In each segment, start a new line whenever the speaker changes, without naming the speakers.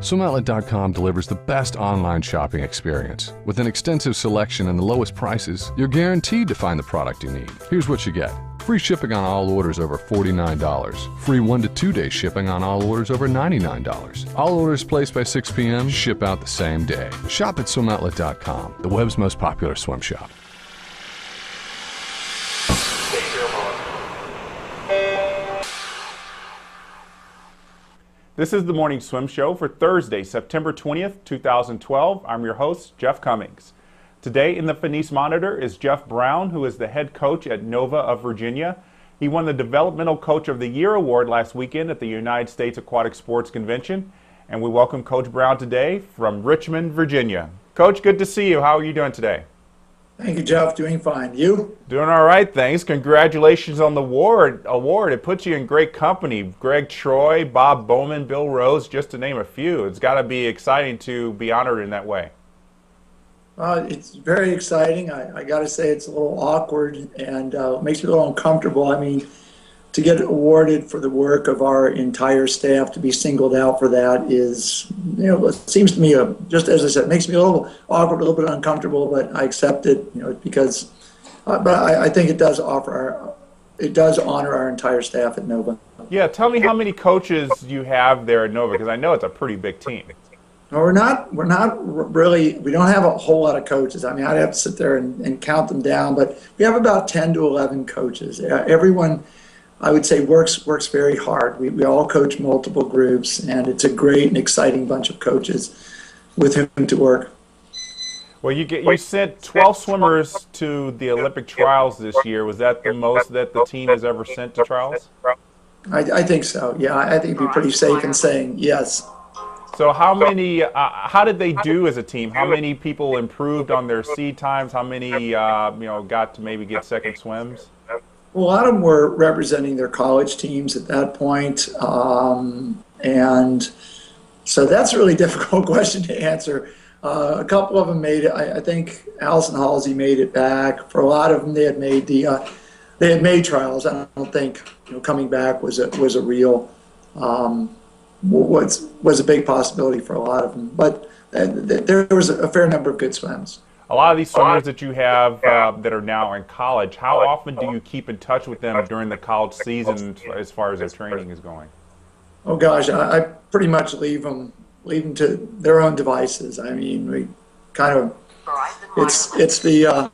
SwimOutlet.com delivers the best online shopping experience. With an extensive selection and the lowest prices, you're guaranteed to find the product you need. Here's what you get. Free shipping on all orders over $49. Free 1 to 2 day shipping on all orders over $99. All orders placed by 6 p.m. ship out the same day. Shop at SwimOutlet.com, the web's most popular swim shop.
This is the Morning Swim Show for Thursday, September 20th, 2012. I'm your host, Jeff Cummings. Today in the Finis Monitor is Geoff Brown, who is the head coach at Nova of Virginia. He won the Developmental Coach of the Year award last weekend at the United States Aquatic Sports Convention. And we welcome Coach Brown today from Richmond, Virginia. Coach, good to see you. How are you doing today?
Thank you, Jeff. Doing fine. You?
Doing all right, thanks. Congratulations on the award. It puts you in great company. Greg Troy, Bob Bowman, Bill Rose, just to name a few. It's got to be exciting to be honored in that way.
It's very exciting. I got to say it's a little awkward and makes me a little uncomfortable. I mean, to get awarded for the work of our entire staff, to be singled out for that is, it seems to me, just as I said, it makes me a little awkward, a little bit uncomfortable, but I accept it, because, but I think it does honor our entire staff at Nova.
Yeah, tell me how many coaches you have there at Nova, because I know it's a pretty big team.
No, we're not really, we don't have a whole lot of coaches. I mean, I'd have to sit there and count them down, but we have about 10 to 11 coaches. Everyone, I would say, works very hard. We all coach multiple groups, and it's a great and exciting bunch of coaches with whom to work.
Well, you sent 12 swimmers to the Olympic trials this year. Was that the most that the team has ever sent to trials?
I think so, yeah. I think it'd be pretty safe in saying yes.
So how many, how did they do as a team? How many people improved on their seed times? How many, got to maybe get second swims?
Well, a lot of them were representing their college teams at that point. And so that's a really difficult question to answer. A couple of them made it. I think Allison Halsey made it back. For a lot of them, they had made trials. I don't think coming back was a real was a big possibility for a lot of them. But there was a fair number of good swims.
A lot of these swimmers that you have that are now in college, how often do you keep in touch with them during the college season as far as their training is going?
Oh gosh, I pretty much leave them to their own devices. I mean, we kind of, it's the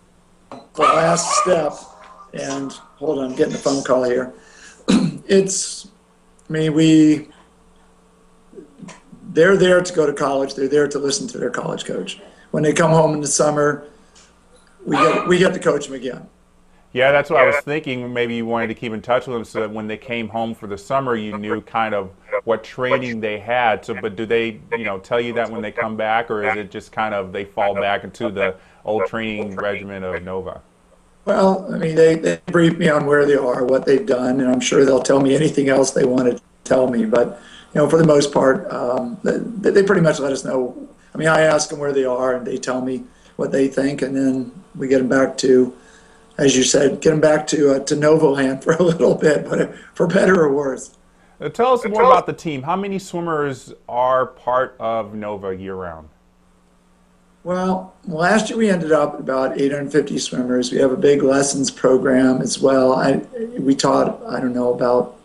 last step. And hold on, I'm getting a phone call here. They're there to go to college. They're there to listen to their college coach. When they come home in the summer, we get to coach them again.
Yeah, that's what I was thinking. Maybe you wanted to keep in touch with them so that when they came home for the summer, you knew kind of what training they had. So, but do they, tell you that when they come back, or is it just kind of they fall back into the old training regimen of Nova?
Well, I mean, they brief me on where they are, what they've done, and I'm sure they'll tell me anything else they want to tell me. But for the most part, they pretty much let us know. I mean, I ask them where they are, and they tell me what they think, and then we get them back to, as you said, get them back to Nova land for a little bit, but for better or worse.
Tell us more about the team. How many swimmers are part of Nova year-round?
Well, last year we ended up at about 850 swimmers. We have a big lessons program as well. We taught, about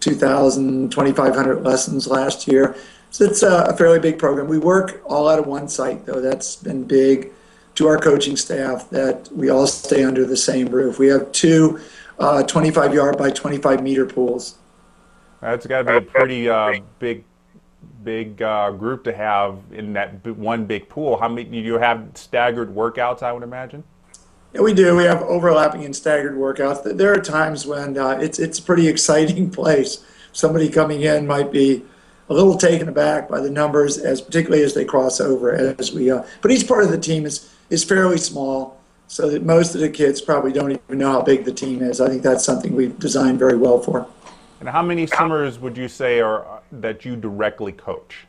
2,000, 2,500 lessons last year. So it's a fairly big program. We work all out of one site, though. That's been big to our coaching staff, that we all stay under the same roof. We have two 25-yard by 25-meter pools.
That's got to be a pretty big group to have in that one big pool. How many do you have staggered workouts, I would imagine?
Yeah, we do. We have overlapping and staggered workouts. There are times when it's a pretty exciting place. Somebody coming in might be a little taken aback by the numbers, particularly as they cross over. But each part of the team is fairly small, so that most of the kids probably don't even know how big the team is. I think that's something we've designed very well for.
And how many swimmers would you say are that you directly coach?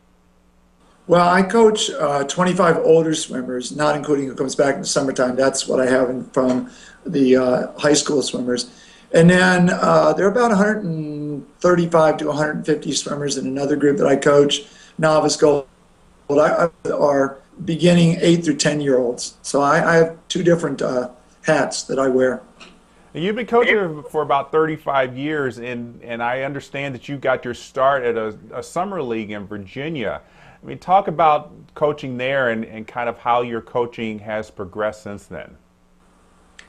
Well, I coach 25 older swimmers, not including who comes back in the summertime. That's what I have from the high school swimmers. And then there are about 135 to 150 swimmers in another group that I coach, novice gold. Are beginning 8 through 10-year-olds. So I have two different hats that I wear.
You've been coaching for about 35 years, and I understand that you got your start at a summer league in Virginia. I mean, talk about coaching there and kind of how your coaching has progressed since then.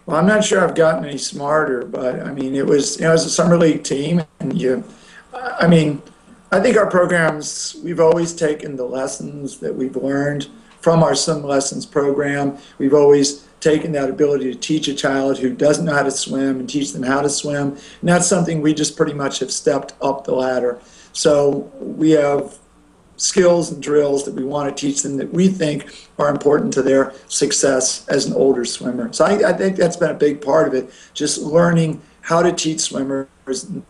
Well, I'm not sure I've gotten any smarter, but I mean, it was a summer league team, and I think our programs, we've always taken the lessons that we've learned from our swim lessons program. We've always taken that ability to teach a child who doesn't know how to swim and teach them how to swim. And that's something we just pretty much have stepped up the ladder. So we have skills and drills that we want to teach them that we think are important to their success as an older swimmer. So I think that's been a big part of it, just learning how to teach swimmers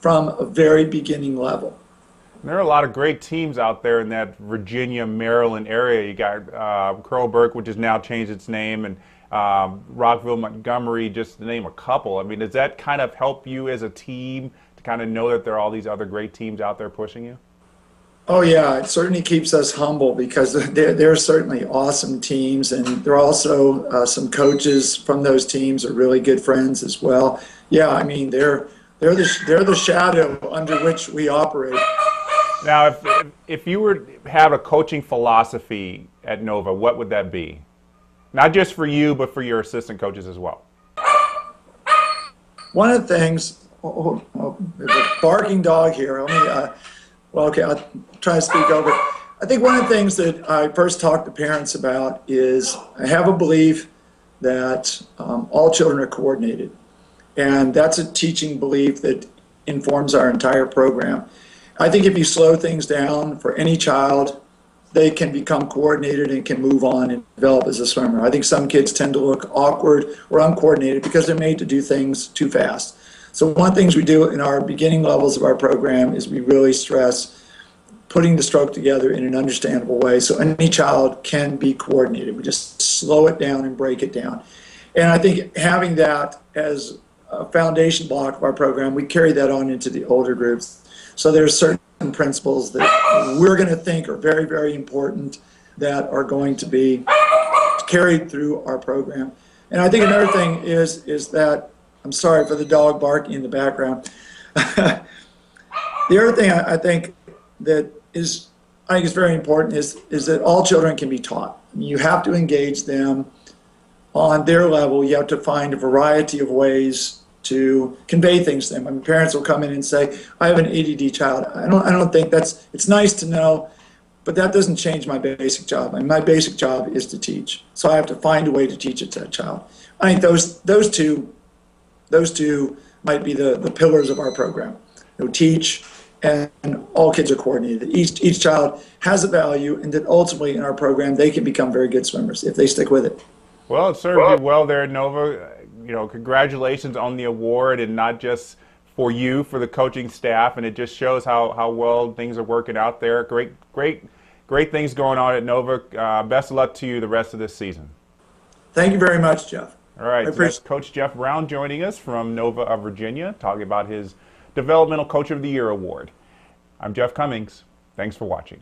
from a very beginning level.
There are a lot of great teams out there in that Virginia, Maryland area. You got Curlburg, which has now changed its name, and Rockville, Montgomery, just to name a couple. I mean, does that kind of help you as a team to kind of know that there are all these other great teams out there pushing you?
Oh yeah, it certainly keeps us humble because they're certainly awesome teams, and there are also some coaches from those teams are really good friends as well. Yeah, I mean they're the shadow under which we operate.
Now, if you were to have a coaching philosophy at Nova, what would that be? Not just for you, but for your assistant coaches as well.
One of the things, there's a barking dog here. Okay, I'll try to speak over. I think one of the things that I first talk to parents about is I have a belief that all children are coordinated. And that's a teaching belief that informs our entire program. I think if you slow things down for any child, they can become coordinated and can move on and develop as a swimmer. I think some kids tend to look awkward or uncoordinated because they're made to do things too fast. So one of the things we do in our beginning levels of our program is we really stress putting the stroke together in an understandable way so any child can be coordinated. We just slow it down and break it down. And I think having that as a foundation block of our program, we carry that on into the older groups. So there's certain principles that we're going to think are very, very important that are going to be carried through our program. And I think another thing is that, I'm sorry for the dog barking in the background. The other thing I think is very important is that all children can be taught. I mean, you have to engage them on their level. You have to find a variety of ways to convey things to them. I mean, parents will come in and say, I have an ADD child. I don't think it's nice to know, but that doesn't change my basic job. And my basic job is to teach. So I have to find a way to teach it to that child. I think those two might be the pillars of our program. Teach, and all kids are coordinated. Each child has a value, and that ultimately in our program they can become very good swimmers if they stick with it.
Well, it served you well there at Nova. Congratulations on the award, and not just for you, for the coaching staff, and it just shows how well things are working out there. Great things going on at Nova. Best of luck to you the rest of this season.
Thank you very much, Jeff.
All right, so that's Coach Geoff Brown joining us from Nova of Virginia, talking about his Developmental Coach of the Year award. I'm Jeff Cummings. Thanks for watching.